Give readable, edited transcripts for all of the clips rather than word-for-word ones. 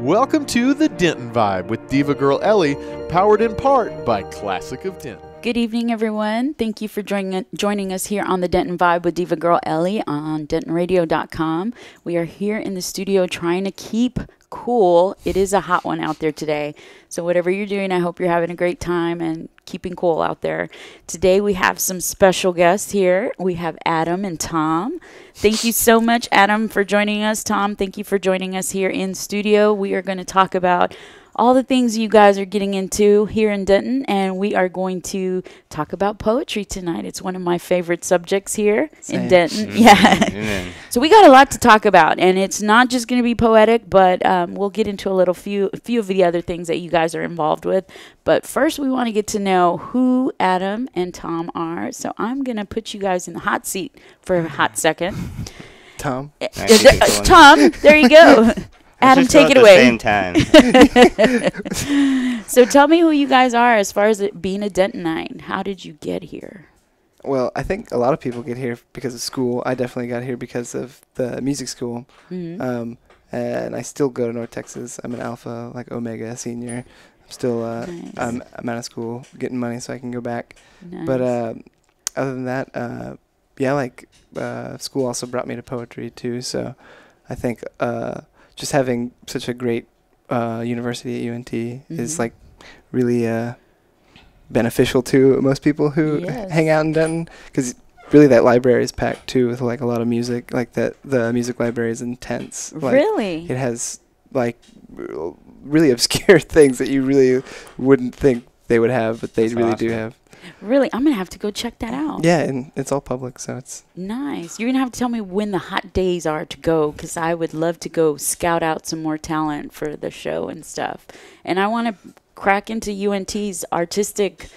Welcome to the Denton Vibe with Diva Girl Ellie, powered in part by Classic of Denton. Good evening, everyone. Thank you for joining us here on the Denton Vibe with Diva Girl Ellie on DentonRadio.com. We are here in the studio trying to keep cool. It is a hot one out there today. So whatever you're doing, I hope you're having a great time and keeping cool out there. Today we have some special guests here. We have Adam and Tom. Thank you so much, Adam, for joining us. Tom, thank you for joining us here in studio. We are going to talk about all the things you guys are getting into here in Denton, and we are going to talk about poetry tonight. It's one of my favorite subjects here in Denton. Mm-hmm. Yeah. So we got a lot to talk about, and it's not just going to be poetic, but we'll get into a few of the other things that you guys are involved with. But first, we want to get to know who Adam and Tom are. So I'm going to put you guys in the hot seat for a hot second. Tom? Tom, there you go. Adam, take it away. Same time. So tell me who you guys are as far as it being a Dentonite. How did you get here? Well, I think a lot of people get here because of school. I definitely got here because of the music school. Mm-hmm. And I still go to North Texas. I'm an Alpha, like Omega senior. I'm still Nice. I'm out of school getting money so I can go back. Nice. But other than that, school also brought me to poetry too. So I think just having such a great university at UNT is like really beneficial to most people who hang out in Denton, because really that library is packed too with like a lot of music. Like the music library is intense. Like, really? It has like really obscure things that you really wouldn't think they would have, but they really do have. Really? I'm going to have to go check that out. Yeah, and it's all public, so it's nice. You're going to have to tell me when the hot days are to go, because I would love to go scout out some more talent for the show and stuff. And I want to crack into UNT's artistic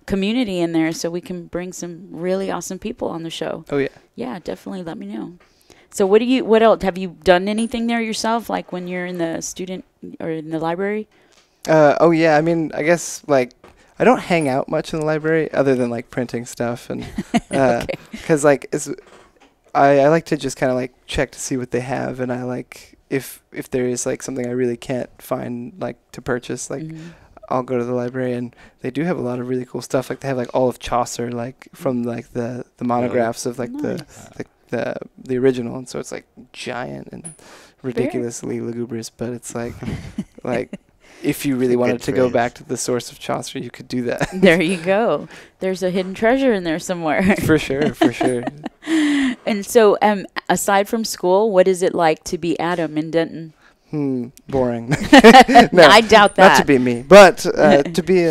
community in there so we can bring some really awesome people on the show. Oh, yeah. Yeah, definitely let me know. So what else? Have you done anything there yourself, like when you're in the student or in the library? Oh, yeah. I mean, I guess, like, I don't hang out much in the library other than like printing stuff, and because like I like to just kind of like check to see what they have, and I like if there is like something I really can't find like to purchase, like I'll go to the library, and they do have a lot of really cool stuff. Like they have like all of Chaucer, like from like the monographs of like the original, and so it's like giant and ridiculously lugubrious, but it's like if you really wanted to go back to the source of Chaucer, you could do that. There you go. There's a hidden treasure in there somewhere. For sure, for sure. And so, aside from school, what is it like to be Adam in Denton? Boring. No, I doubt that. Not to be me, but to be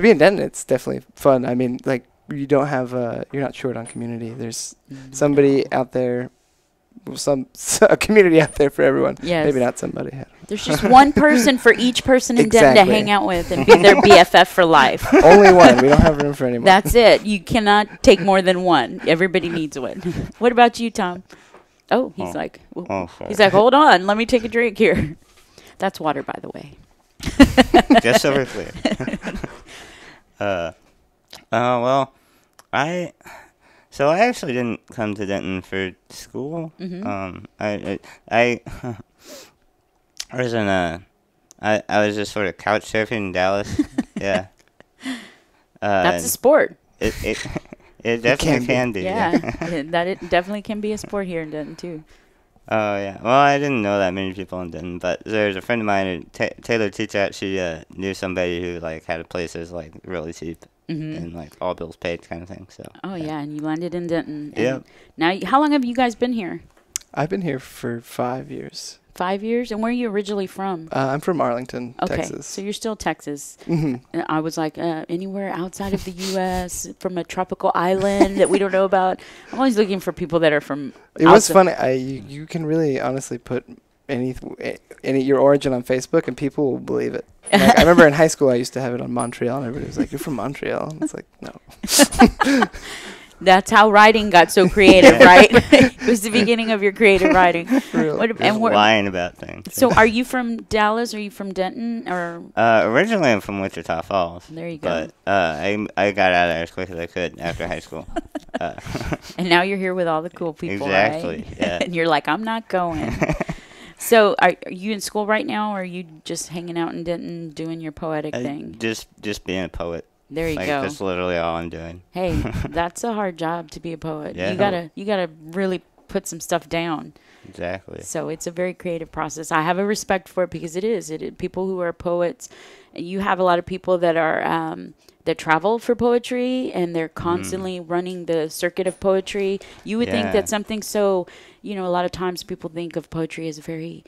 in Denton, it's definitely fun. I mean, like you don't have you're not short on community. There's somebody out there. A community out there for everyone. Yes. Maybe not somebody. There's just one person for each person in Denton to hang out with and be their BFF for life. Only one. We don't have room for any more. That's it. You cannot take more than one. Everybody needs one. What about you, Tom? Oh, he's like, hold on. Let me take a drink here. That's water, by the way. Just so we're clear. So I actually didn't come to Denton for school. I was just sort of couch surfing in Dallas. Yeah. That's a sport. It definitely can be. Yeah. It definitely can be a sport here in Denton too. Oh yeah. Well, I didn't know that many people in Denton, but there's a friend of mine, Taylor Teachat. She knew somebody who like had a place that's like really cheap. And like all bills paid kind of thing. So. Oh yeah, and you landed in Denton. Yeah. Now, how long have you guys been here? I've been here for 5 years. 5 years, and where are you originally from? I'm from Arlington, Texas. Okay, so you're still Texas. And I was like, anywhere outside of the U.S. from a tropical island that we don't know about. I'm always looking for people that are from. It was funny. You can really honestly put any your origin on Facebook, and people will believe it. Like, I remember in high school I used to have it on Montreal, and everybody was like, "You're from Montreal," and it's like, no. That's how writing got so creative, right? It was the beginning of your creative writing. And we're lying about things. So, are you from Dallas? Are you from Denton? Or originally, I'm from Wichita Falls. There you go. But I got out of there as quick as I could after high school. And now you're here with all the cool people, exactly, right? Yeah. And you're like, I'm not going. So are you in school right now, or are you just hanging out in Denton doing your poetic thing? Just being a poet. There you like, go. That's literally all I'm doing. Hey, that's a hard job to be a poet. Yeah. You gotta really put some stuff down. Exactly. So it's a very creative process. I have a respect for it because it is. People who are poets, you have a lot of people that are that travel for poetry, and they're constantly running the circuit of poetry. You would think that something so, a lot of times people think of poetry as a very,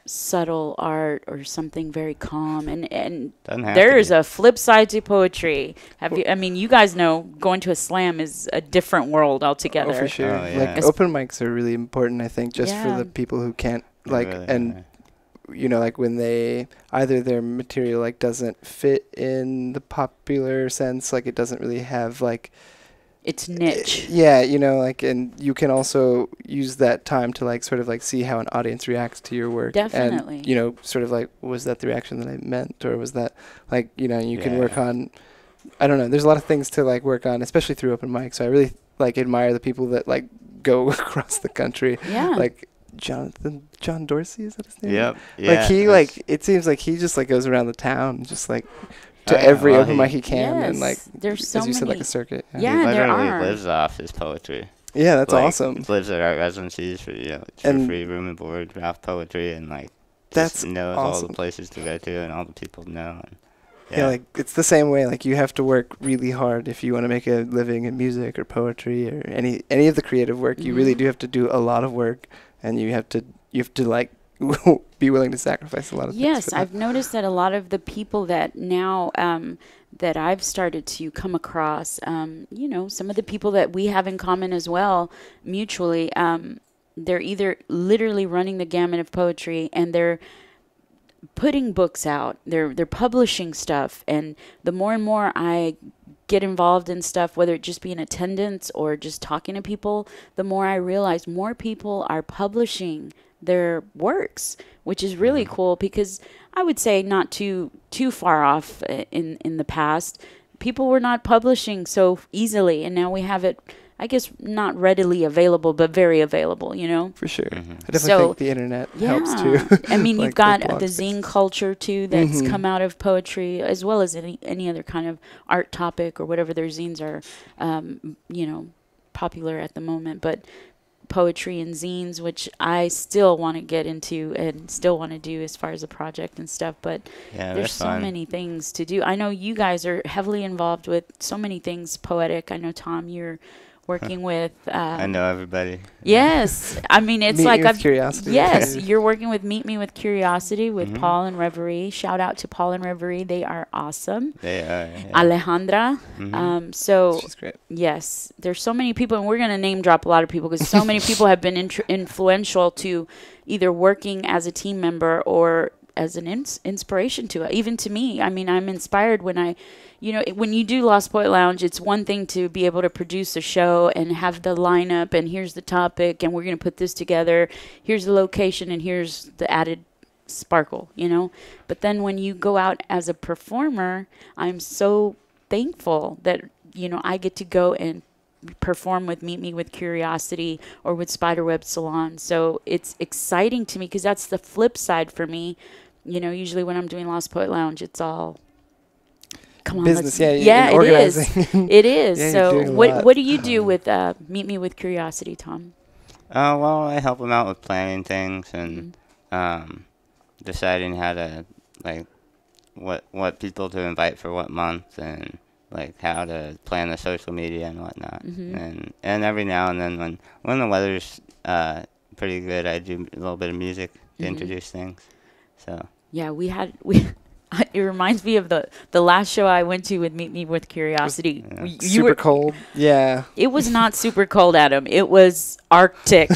subtle art or something very calm, and there's a flip side to poetry. You guys know going to a slam is a different world altogether. Oh, for sure. Oh, yeah. Like open mics are really important, I think, just for the people who can't like when they either their material like doesn't fit in the popular sense, like it doesn't really have like it's niche. And you can also use that time to like sort of like see how an audience reacts to your work. Definitely. And, sort of like, was that the reaction that I meant, or was that like, you can work on, I don't know. There's a lot of things to like work on, especially through open mic. So I really like admire the people that like go across the country. Yeah. Like John Dorsey, is that his name? Yep. Yeah. It seems like he just like goes around the town, just like to every open mic he can, and like there's so as you said, many. like a circuit. Yeah, he there literally are. lives off his poetry. Yeah, that's awesome. He lives at art residencies for free room and board, off poetry, and like that's knows awesome. all the places to go to and all the people to know. And, yeah, like it's the same way. Like you have to work really hard if you want to make a living in music or poetry or any of the creative work. You really do have to do a lot of work, and you have to like be willing to sacrifice a lot of things. Yes, I've noticed that a lot of the people that now that I've started to come across, some of the people that we have in common as well, mutually, they're either literally running the gamut of poetry, and they're putting books out. They're publishing stuff, and the more and more I get involved in stuff, whether it just be in attendance or just talking to people, the more I realize more people are publishing their works, which is really cool, because I would say not too far off in the past, people were not publishing so easily, and now we have it, I guess, not readily available, but very available, For sure. Mm-hmm. I definitely think the internet helps too. I mean, like you've got the spaces. zine culture too that's come out of poetry, as well as any other kind of art topic or whatever their zines are, popular at the moment. But poetry and zines, which I still want to get into and still want to do as far as a project and stuff, but there's so many things to do. I know you guys are heavily involved with so many things poetic. I know, Tom, you're working with I know everybody. Yes, I mean, it's Meet like Me with Curiosity. Yes, you're working with Meet Me with Curiosity with Paul and Reverie. Shout out to Paul and Reverie, they are awesome. They are. Yeah. Alejandra. So She's great. yes, there's so many people, and we're going to name drop a lot of people because so many people have been influential to either working as a team member or as an inspiration to it, even to me. I mean, I'm inspired when when you do Lost Poet Lounge, it's one thing to be able to produce a show and have the lineup, and here's the topic, and we're going to put this together. Here's the location, and here's the added sparkle, But then when you go out as a performer, I'm so thankful that, I get to go and perform with Meet Me with Curiosity or with Spiderweb Salon. So it's exciting to me because that's the flip side for me. Usually when I'm doing Lost Poet Lounge, it's all come on, business. It organizing. is. It is. Yeah, so what do you do with Meet Me with Curiosity, Tom? Well, I help them out with planning things and deciding how to what people to invite for what month, and like how to plan the social media and whatnot. And every now and then when the weather's pretty good, I do a little bit of music to introduce things. So yeah, we it reminds me of the last show I went to with Meet Me with Curiosity. You super cold. Yeah. It was not super cold, Adam. It was Arctic.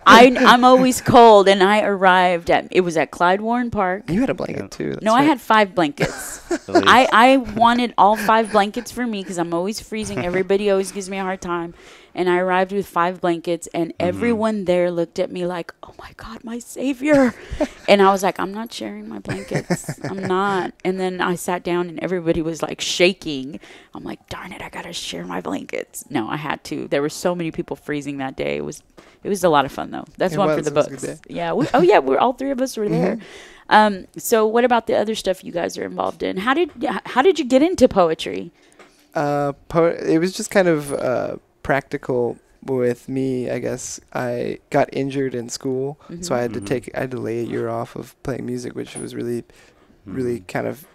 I'm always cold, and I arrived it was at Clyde Warren Park. You had a blanket too. That's No, right. I had 5 blankets. I wanted all 5 blankets for me because I'm always freezing. Everybody always gives me a hard time. And I arrived with 5 blankets, and everyone there looked at me like, oh, my God, my savior. And I was like, I'm not sharing my blankets. I'm not. And then I sat down, and everybody was, like, shaking. I'm like, darn it, I got to share my blankets. No, I had to. There were so many people freezing that day. It was a lot of fun though. That's It one was. for the It was a good books. day. Yeah. We're all three of us were there. So what about the other stuff you guys are involved in? How did you get into poetry? It was just kind of practical with me, I guess. I got injured in school, so I had to lay a year off of playing music, which was really kind of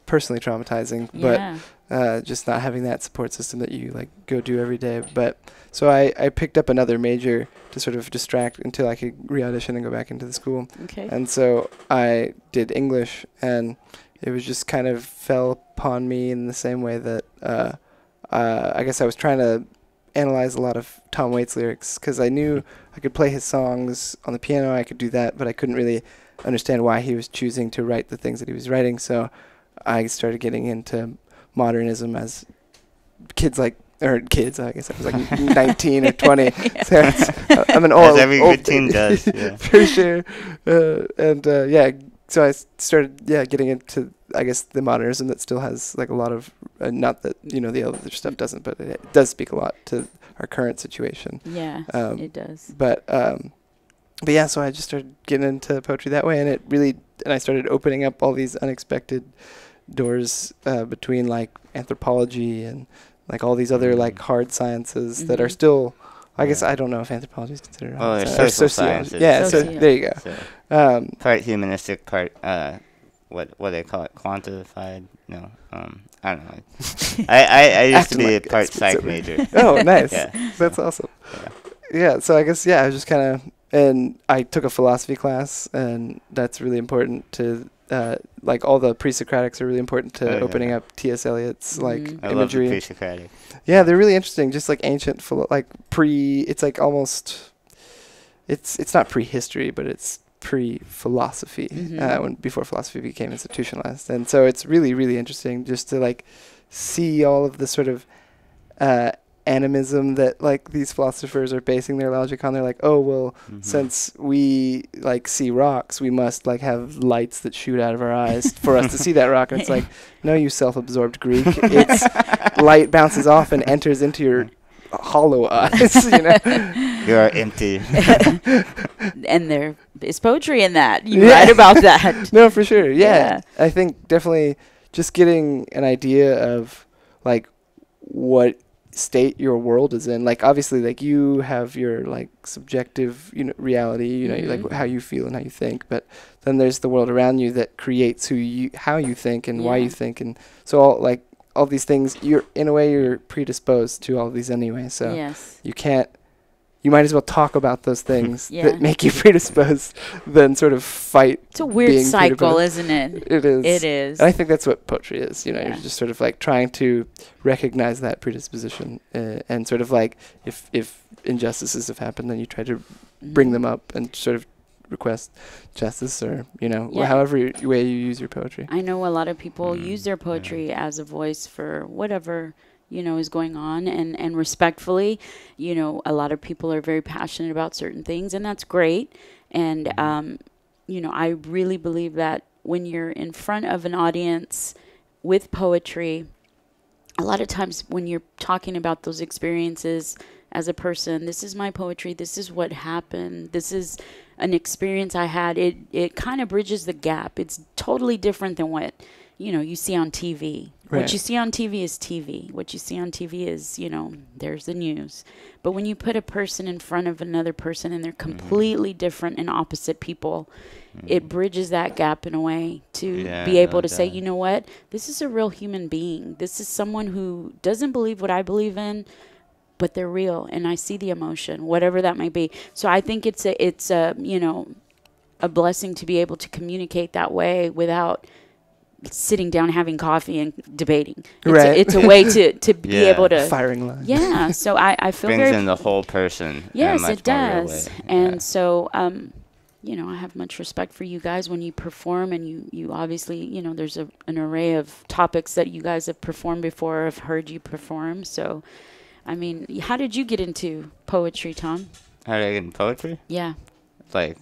personally traumatizing. Yeah. But just not having that support system that you like go do every day. But so I picked up another major to sort of distract until I could re-audition and go back into the school. Okay. And so I did English, and it was just kind of fell upon me in the same way that I guess I was trying to analyze a lot of Tom Waits lyrics, because I knew I could play his songs on the piano, I could do that, but I couldn't really understand why he was choosing to write the things that he was writing. So I started getting into modernism as I guess I was like 19 or 20. Yeah. So I'm an old, As every old good teen does. Yeah. for sure. So I started getting into, I guess, the modernism that still has like a lot of not that the other stuff doesn't, but it does speak a lot to our current situation. Yeah, it does. But yeah, so I just started getting into poetry that way, and I started opening up all these unexpected doors between like anthropology and like all these other like hard sciences that are still, I guess, I don't know if anthropology is considered hard there's science. social sciences. Yeah, so Socio. there you go. So, part humanistic, part what they call it, quantified. No, I don't know. I used to Acting be like a part experts psych over here. major. Oh, nice. Yeah. That's awesome. Yeah. Yeah, so I guess, I was just kind of, and I took a philosophy class, and that's really important to, like all the pre-Socratics are really important to opening up T.S. Eliot's like I imagery. love the pre-Socratic. Yeah, they're really interesting. Just like ancient, it's like almost, it's not prehistory, but it's pre-philosophy before philosophy became institutionalized. And so it's really, really interesting just to like see all of the sort of animism that like these philosophers are basing their logic on. They're like, oh well, since we like see rocks, we must like have lights that shoot out of our eyes for us to see that rock. And it's like, no, you self-absorbed Greek. It's light bounces off and enters into your hollow eyes. You are empty. And there is poetry in that. You write about that. No, for sure. Yeah. I think definitely just getting an idea of like what state your world is in. Like obviously like you have your like subjective reality, like how you feel and how you think, but then there's the world around you that creates how you think and why you think. And so all these things, you're predisposed to all these anyway, so you might as well talk about those things that make you predisposed than sort of fight. It's a weird cycle, isn't it? It is. It is. And I think that's what poetry is. You're just sort of like trying to recognize that predisposition and sort of like if injustices have happened, then you try to bring them up and sort of request justice or, however way you use your poetry. I know a lot of people use their poetry as a voice for whatever is going on, and respectfully, a lot of people are very passionate about certain things, and that's great. And, I really believe that when you're in front of an audience with poetry, a lot of times when you're talking about those experiences as a person, this is my poetry, this is what happened, this is an experience I had, it kind of bridges the gap. It's totally different than what, you see on TV. Right. What you see on TV is TV. What you see on TV is, there's the news. But when you put a person in front of another person and they're completely different and opposite people, it bridges that gap in a way to be able to say, you know what, this is a real human being. This is someone who doesn't believe what I believe in, but they're real, and I see the emotion, whatever that may be. So I think it's a blessing to be able to communicate that way without sitting down, having coffee, and debating. It's a way to be able to firing line. Yeah. So I feel brings very in the whole person. Yes, it does. And so I have much respect for you guys when you perform, and you obviously there's an array of topics that you guys have performed before. I've heard you perform. So, I mean, how did you get into poetry, Tom? How did I get into poetry? Yeah. Like,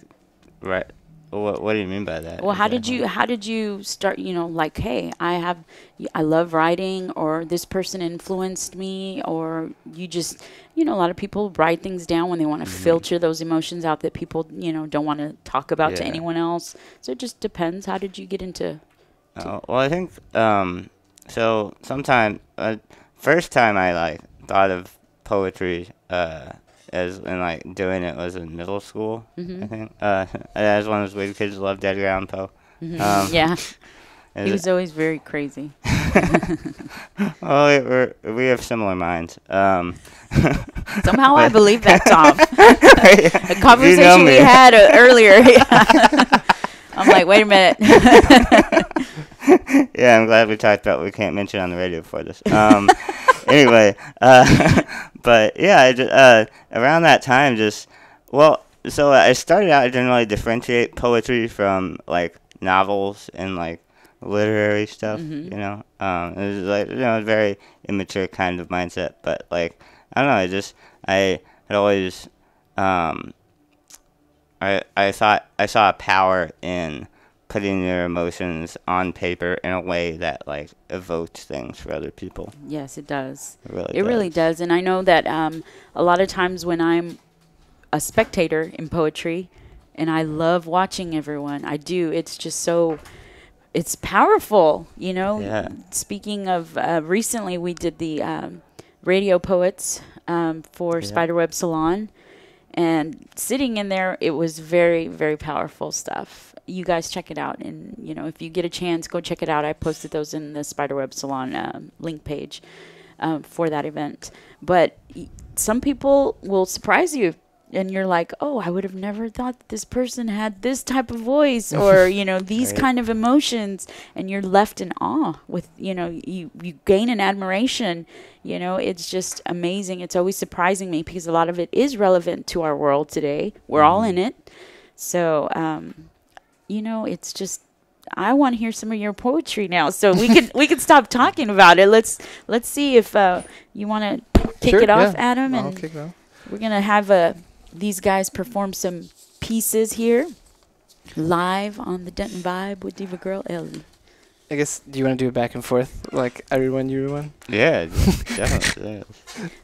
What do you mean by that? Well, how did you start, like, hey, I love writing, or this person influenced me, or you just, a lot of people write things down when they want to filter those emotions out that people, don't want to talk about to anyone else. So it just depends. How did you get into? Well, I think so. Sometime first time I like thought of poetry as in like doing it was in middle school. I think I was one of those weird kids who loved Edgar Allan Poe. Yeah, he was always very crazy. Well, we have similar minds. Somehow I believe that, Tom. A conversation we had earlier. I'm like, wait a minute. Yeah, I'm glad we talked about what we can't mention on the radio before this. Anyway, but yeah, around that time, so I started out, I didn't really differentiate poetry from like novels and like literary stuff, It was like, a very immature kind of mindset, but like, I don't know, I had always, I thought I saw a power in putting your emotions on paper in a way that like evokes things for other people. Yes, it does. It really does. And I know that a lot of times when I'm a spectator in poetry, and I love watching everyone, I do. It's just it's powerful, Yeah. Speaking of, recently we did the radio poets for Spiderweb Salon, and sitting in there, it was very, very powerful stuff. You guys check it out, and if you get a chance, go check it out. I posted those in the Spiderweb Salon link page for that event. But some people will surprise you, and you're like, oh, I would have never thought that this person had this type of voice, or these kind of emotions, and you're left in awe with you gain an admiration. It's just amazing. It's always surprising me because a lot of it is relevant to our world today. We're all in it, so it's just, I want to hear some of your poetry now. So we can stop talking about it. Let's see if you want to kick it off, Adam, I'll and kick it off. we're gonna have these guys perform some pieces here live on the Denton Vibe with Diva Girl Ellie. I guess, do you want to do it back and forth? Like, I read one, you read one? Yeah, definitely.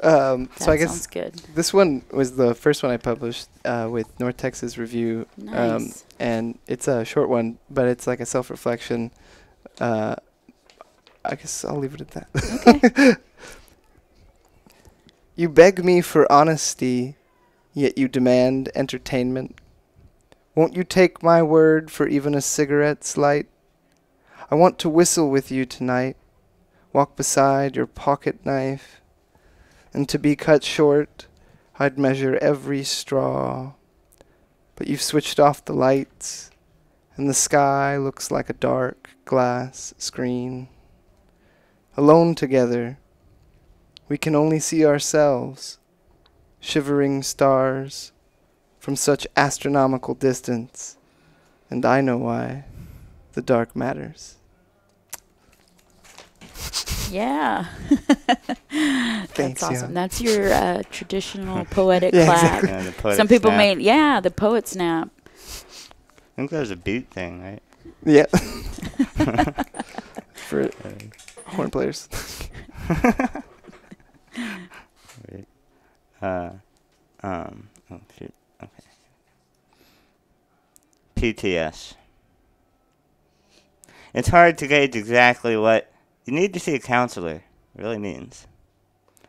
So I guess sounds good. this one was the first one I published with North Texas Review. Nice. And it's a short one, but it's like a self-reflection. I guess I'll leave it at that. Okay. You beg me for honesty, yet you demand entertainment. Won't you take my word for even a cigarette's light? I want to whistle with you tonight, walk beside your pocket knife, and to be cut short, I'd measure every straw. But you've switched off the lights, and the sky looks like a dark glass screen. Alone together, we can only see ourselves, shivering stars from such astronomical distance, and I know why the dark matters. Yeah. Thanks, That's awesome. yeah. That's your traditional poetic Yeah, clap. exactly. Yeah, the poetic Some people snap. the poet snap. I think that was a beat thing, right? Yeah. For horn players. Wait. Oh shoot. Okay. PTS. It's hard to gauge exactly what "you need to see a counselor" really means.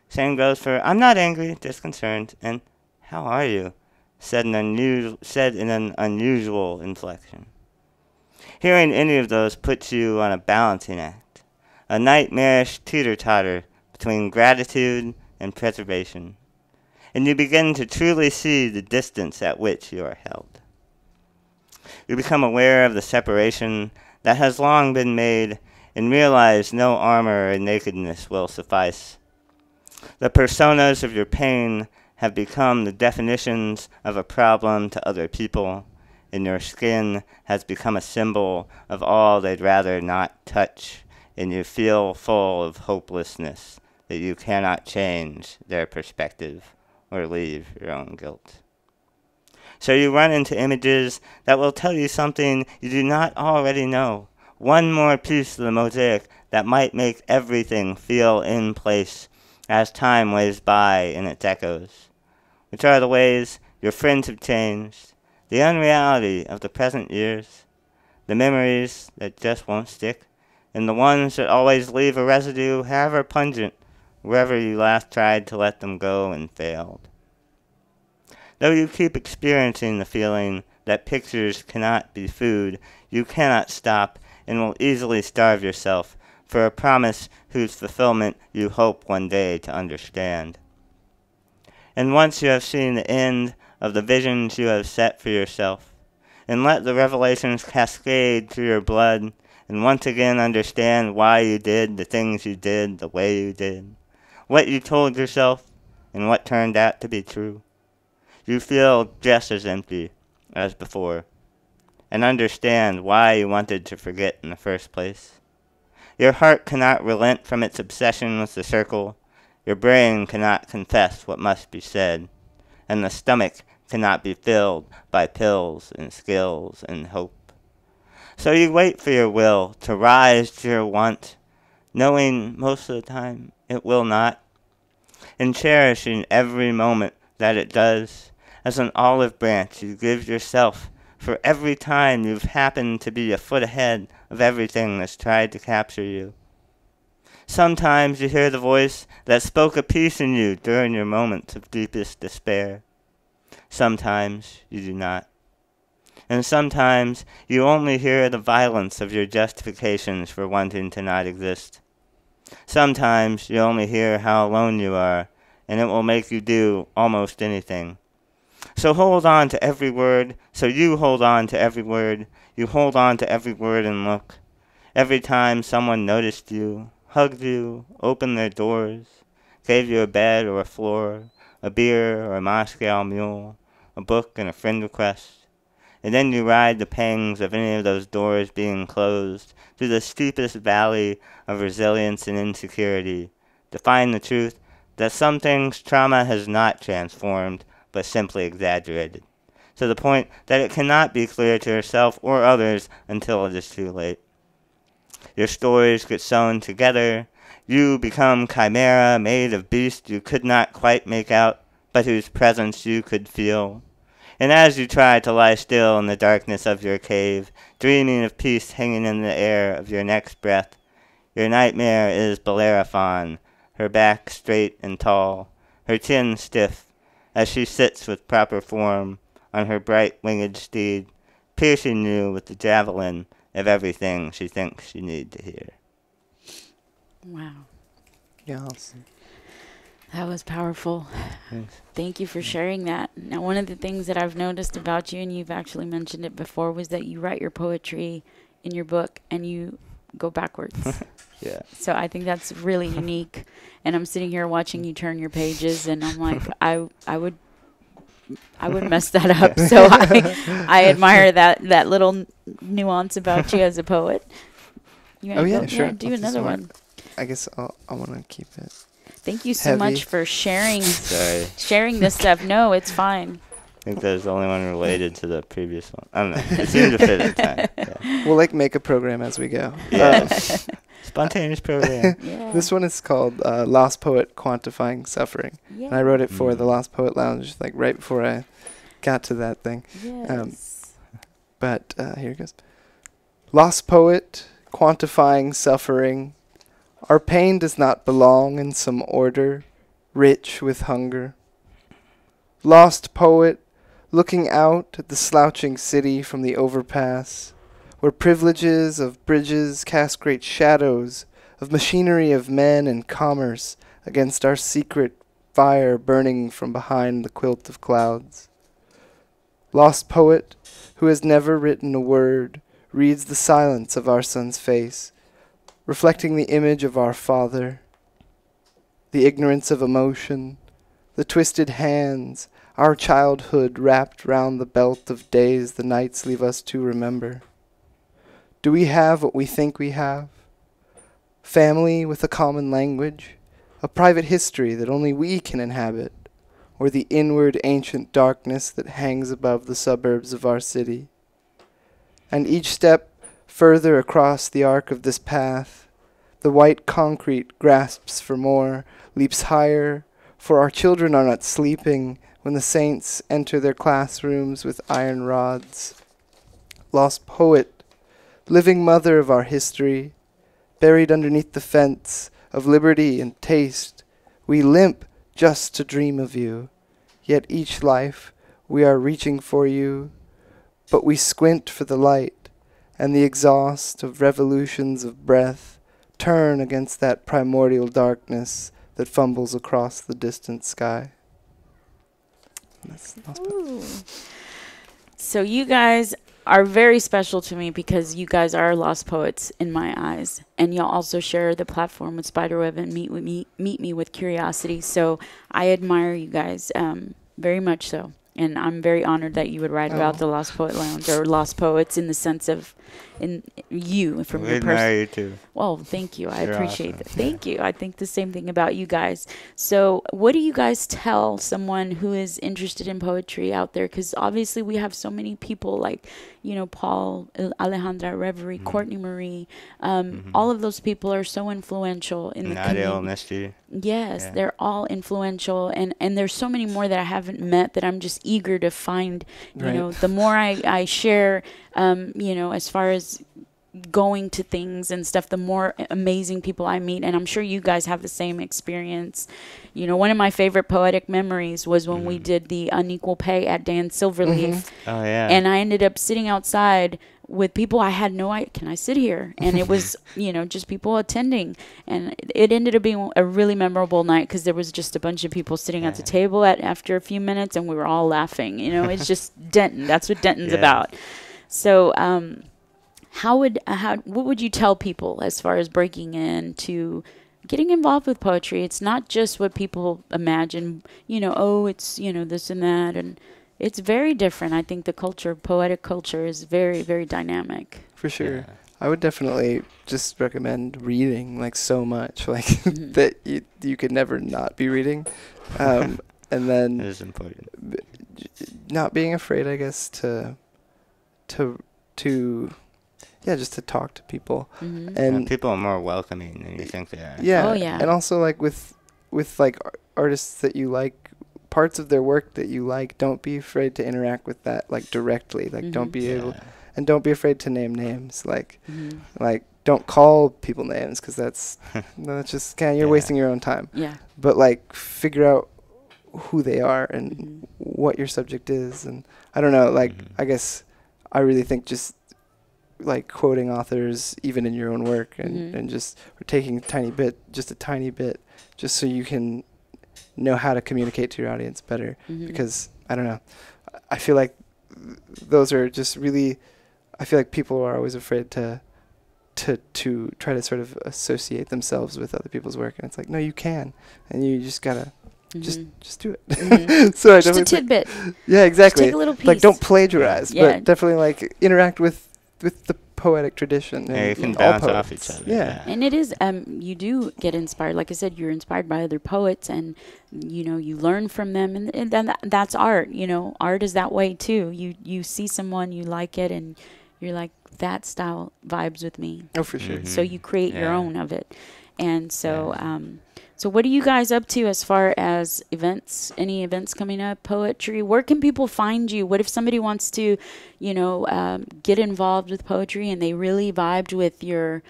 Same goes for "I'm not angry, just concerned," and "How are you?" said in an unusual inflection. Hearing any of those puts you on a balancing act, a nightmarish teeter-totter between gratitude and preservation, and you begin to truly see the distance at which you are held. You become aware of the separation that has long been made and realize no armor or nakedness will suffice. The personas of your pain have become the definitions of a problem to other people, and your skin has become a symbol of all they'd rather not touch, and you feel full of hopelessness that you cannot change their perspective or leave your own guilt. So you run into images that will tell you something you do not already know. One more piece of the mosaic that might make everything feel in place as time waves by in its echoes. Which are the ways your friends have changed, the unreality of the present years, the memories that just won't stick, and the ones that always leave a residue, however pungent, wherever you last tried to let them go and failed. Though you keep experiencing the feeling that pictures cannot be food, you cannot stop and will easily starve yourself for a promise whose fulfillment you hope one day to understand. And once you have seen the end of the visions you have set for yourself, and let the revelations cascade through your blood, and once again understand why you did the things you did the way you did, what you told yourself, and what turned out to be true, you feel just as empty as before, and understand why you wanted to forget in the first place. Your heart cannot relent from its obsession with the circle, your brain cannot confess what must be said, and the stomach cannot be filled by pills and skills and hope. So you wait for your will to rise to your want, knowing most of the time it will not, and cherishing every moment that it does. As an olive branch you give yourself for every time you've happened to be a foot ahead of everything that's tried to capture you. Sometimes you hear the voice that spoke a peace in you during your moments of deepest despair. Sometimes you do not. And sometimes you only hear the violence of your justifications for wanting to not exist. Sometimes you only hear how alone you are, and it will make you do almost anything. So hold on to every word, so you hold on to every word, you hold on to every word and look. Every time someone noticed you, hugged you, opened their doors, gave you a bed or a floor, a beer or a Moscow mule, a book and a friend request, and then you ride the pangs of any of those doors being closed through the steepest valley of resilience and insecurity, to find the truth that some things trauma has not transformed, but simply exaggerated, to the point that it cannot be clear to yourself or others until it is too late. Your stories get sewn together, you become chimera made of beasts you could not quite make out, but whose presence you could feel. And as you try to lie still in the darkness of your cave, dreaming of peace hanging in the air of your next breath, your nightmare is Bellerophon, her back straight and tall, her chin stiff, as she sits with proper form on her bright winged steed, piercing you with the javelin of everything she thinks you need to hear. Wow. Yes. That was powerful. Thanks. Thank you for sharing that. Now, one of the things that I've noticed about you, and you've actually mentioned it before, was that you write your poetry in your book and you go backwards. Yeah. So I think that's really unique. And I'm sitting here watching you turn your pages, and I'm like, I would mess that up. So I admire that little nuance about you as a poet. You Oh, yeah, sure. Yeah, do That's another smart. one. I guess I want to keep it. Thank you so Heavy. much for sharing Sorry. this stuff. No, it's fine. I think there's the only one related to the previous one. I don't know. It seemed to fit at the time. Yeah. We'll make a program as we go. Yeah. Spontaneous program. Yeah. This one is called Lost Poet Quantifying Suffering. Yeah. And I wrote it for the Lost Poet Lounge, right before I got to that thing. Yes. But here it goes. Lost Poet Quantifying Suffering. Our pain does not belong in some order, rich with hunger. Lost Poet, looking out at the slouching city from the overpass, where privileges of bridges cast great shadows of machinery of men and commerce against our secret fire burning from behind the quilt of clouds. Lost Poet, who has never written a word, reads the silence of our son's face, reflecting the image of our father, the ignorance of emotion, the twisted hands, our childhood wrapped round the belt of days the nights leave us to remember. Do we have what we think we have? Family with a common language, a private history that only we can inhabit, or the inward ancient darkness that hangs above the suburbs of our city. And each step further across the arc of this path, the white concrete grasps for more, leaps higher, for our children are not sleeping when the saints enter their classrooms with iron rods. Lost poet, living mother of our history, buried underneath the fence of liberty and taste, we limp just to dream of you. Yet each life we are reaching for you, but we squint for the light, and the exhaust of revolutions of breath turn against that primordial darkness that fumbles across the distant sky. So you guys are very special to me because you guys are lost poets in my eyes, and y'all also share the platform with Spiderweb and meet me with Curiosity. So I admire you guys very much so, and I'm very honored that you would write about the Lost Poet Lounge or Lost Poets in the sense of in you from your person. admire you too. Well, thank you. I You're appreciate awesome. that. Thank you. I think the same thing about you guys. So what do you guys tell someone who is interested in poetry out there? Because obviously we have so many people like, you know, Paul, Alejandra Reverie, Courtney Marie. All of those people are so influential in the Nadia community. Misty. Yes, Yeah. they're all influential, and there's so many more that I haven't met that I'm just eager to find. You Right. know, the more I share, you know, as far as going to things and stuff, the more amazing people I meet, and I'm sure you guys have the same experience. You know, one of my favorite poetic memories was when we did the unequal pay at Dan Silverleaf, Oh yeah. and I ended up sitting outside with people I had no idea, can I sit here? And it was, you know, just people attending. And it ended up being a really memorable night because there was just a bunch of people sitting at the table after a few minutes, and we were all laughing. You know, it's just Denton. That's what Denton's about. So what would you tell people as far as breaking into getting involved with poetry? It's not just what people imagine, you know, oh, it's, you know, this and that, and it's very different. I think the culture, poetic culture, is very, very dynamic. For sure. Yeah. I would definitely just recommend reading, like, so much, like, that you could never not be reading. And It then is important. not being afraid, I guess, to just to talk to people. And People are more welcoming than you think they are. yeah, Oh, yeah. and also, like, with like artists that you like, parts of their work that you like, don't be afraid to interact with that, like, directly. Like, don't be able, and don't be afraid to name names. Like, don't call people names, because that's just you're wasting your own time. Yeah. But, like, figure out who they are and what your subject is. And I don't know, like, I guess I really think just, like, quoting authors even in your own work and just taking a tiny bit, just so you can know how to communicate to your audience better. Because I don't know, I feel like those are just really, I feel like people are always afraid to try to sort of associate themselves with other people's work, and it's like, no, you can, and you just gotta just do it. So I Just a definitely tidbit. yeah, exactly. take a little Like, piece. don't plagiarize, Yeah. but definitely, like, interact with the poetic tradition. Yeah, and you can all bounce off poets. each other. Yeah. And it is, you do get inspired. Like I said, you're inspired by other poets, and, you know, you learn from them, and then that's art. You know, art is that way too. You see someone, you like it, and you're like, that style vibes with me. Oh, for sure. So you create your Yeah. own of it. And so, so what are you guys up to as far as events? Any events coming up? Poetry? Where can people find you? What if somebody wants to, you know, get involved with poetry and they really vibed with your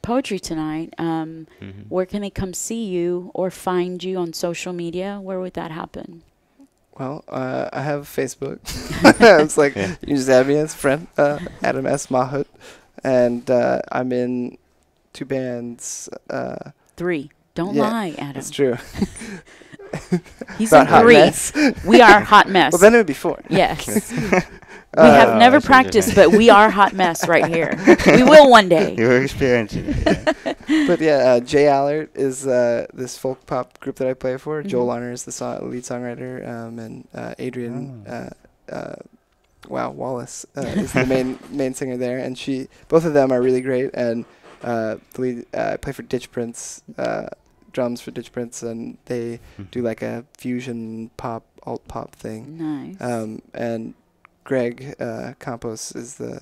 poetry tonight? Where can they come see you or find you on social media? Where would that happen? Well, I have Facebook. It's like, you can just add me as a friend, Adam S. Mahout. And I'm in 2 bands. 3. Don't Yeah, lie, Adam. That's true. He's About in Hot 3. Mess. We are Hot Mess. Well, then it would be 4. Yes. We have never I see practiced, what but we are Hot Mess right here. We will one day. You were experiencing it. Yeah. But yeah, Jay Allert is this folk pop group that I play for. Joel Honor is the lead songwriter, and Adrian Wallace is the main singer there. And both of them are really great. And the lead, I play for Ditch Prince drums for Ditch Prince, and they do like a fusion pop, alt pop thing. Nice. And Greg Campos is the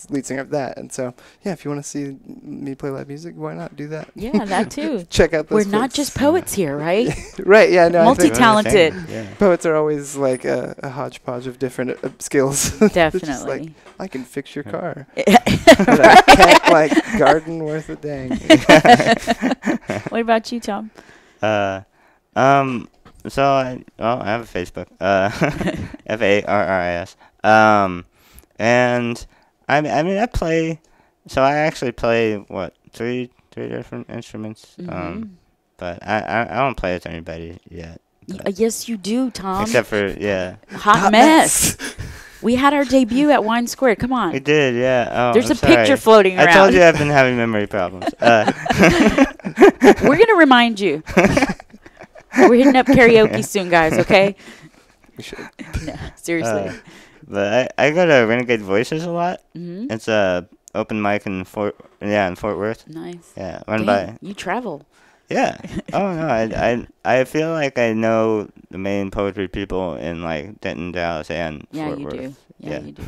lead singer of that. And so, yeah, if you want to see me play live music, why not do that? Yeah, that too. Check out those We're not just poets here, right? Right, yeah. No, multi-talented. Poets are always like a hodgepodge of different skills. Definitely. Just like, I can fix your car. But I can't, like, garden worth a dang. What about you, Tom? So I have a Facebook, Farris. And I mean I play. So I actually play three different instruments. But I don't play with anybody yet. Yes, you do, Tom. Except for Hot Mess. We had our debut at Wine Square. Come on. We did, yeah. Oh, There's I'm a picture sorry. floating around. I told you I've been having memory problems. We're gonna remind you. We're hitting up karaoke soon, guys. Okay? We should. No, seriously. But I go to Renegade Voices a lot. Mm-hmm. It's a open mic in Fort Worth. Nice. Yeah, run Dang, by. you travel. Yeah. Oh no, I feel like I know the main poetry people in like Denton, Dallas, and Fort Worth. Do. Yeah, you do.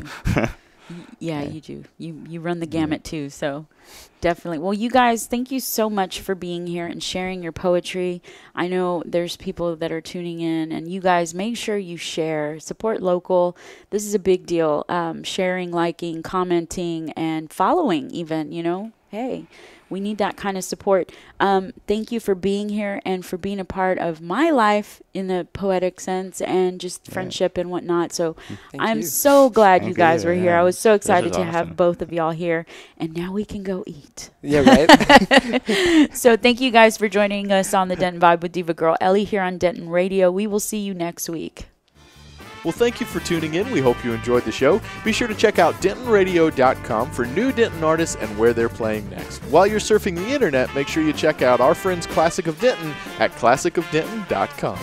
Yeah. You do. You run the gamut too, so definitely. Well, you guys, thank you so much for being here and sharing your poetry. I know there's people that are tuning in, and you guys make sure you share, support local. This is a big deal. Sharing, liking, commenting, and following even, hey, we need that kind of support. Thank you for being here and for being a part of my life in the poetic sense and just friendship and whatnot. So I'm so glad you guys were here. I was so excited to have both of y'all here. And now we can go eat. Yeah, right? So thank you guys for joining us on the Denton Vibe with Diva Girl Ellie here on Denton Radio. We will see you next week. Well, thank you for tuning in. We hope you enjoyed the show. Be sure to check out DentonRadio.com for new Denton artists and where they're playing next. While you're surfing the internet, make sure you check out our friends Classic of Denton at ClassicofDenton.com.